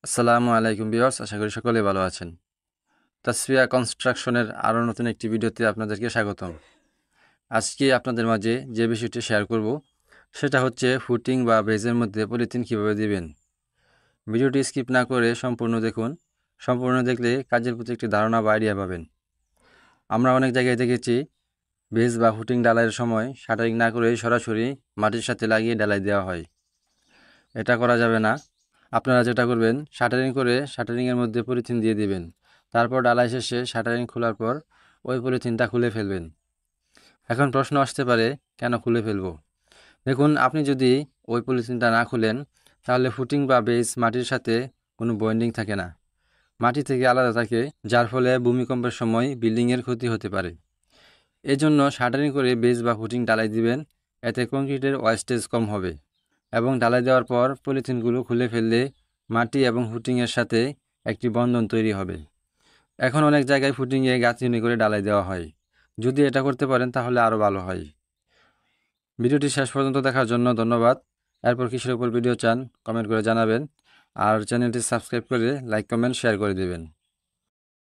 আসসালামু আলাইকুম ভিউয়ার্স, আশা করি সকলে ভালো আছেন। তাসফিয়া কনস্ট্রাকশনের আরও নতুন একটি ভিডিওতে আপনাদেরকে স্বাগতম। আজকে আপনাদের মাঝে যে বিষয়টি শেয়ার করব সেটা হচ্ছে ফুটিং বা বেজের মধ্যে পলিথিন কীভাবে দিবেন। ভিডিওটি স্কিপ না করে সম্পূর্ণ দেখুন। সম্পূর্ণ দেখলে কাজের প্রতি একটি ধারণা বা আইডিয়া পাবেন। আমরা অনেক জায়গায় দেখেছি বেজ বা ফুটিং ডালাইয়ের সময় শাটারিং না করে সরাসরি মাটির সাথে লাগিয়ে ডালাই দেওয়া হয়। এটা করা যাবে না। আপনারা যেটা করবেন, শাটারিং করে শাটারিংয়ের মধ্যে পলিথিন দিয়ে দিবেন। তারপর ডালাই শেষে শাটারিং খোলার পর ওই পলিথিনটা খুলে ফেলবেন। এখন প্রশ্ন আসতে পারে, কেন খুলে ফেলবো? দেখুন, আপনি যদি ওই পলিথিনটা না খুলেন তাহলে ফুটিং বা বেস মাটির সাথে কোনো বন্ডিং থাকে না, মাটি থেকে আলাদা থাকে, যার ফলে ভূমিকম্পের সময় বিল্ডিংয়ের ক্ষতি হতে পারে। এজন্য শাটারিং করে বেস বা ফুটিং ডালাই দিবেন। এতে কংক্রিটের ওয়েস্টেজ কম হবে এবং ঢালাই দেওয়ার পর পলিথিনগুলো খুলে ফেললে মাটি এবং ফুটিংয়ের সাথে একটি বন্ধন তৈরি হবে। এখন অনেক জায়গায় ফুটিংয়ে গাঁথনি করে ঢালাই দেওয়া হয়। যদি এটা করতে পারেন তাহলে আরও ভালো হয়। ভিডিওটি শেষ পর্যন্ত দেখার জন্য ধন্যবাদ। এরপর কিসের উপর ভিডিও চান কমেন্ট করে জানাবেন, আর চ্যানেলটি সাবস্ক্রাইব করে লাইক কমেন্ট শেয়ার করে দেবেন।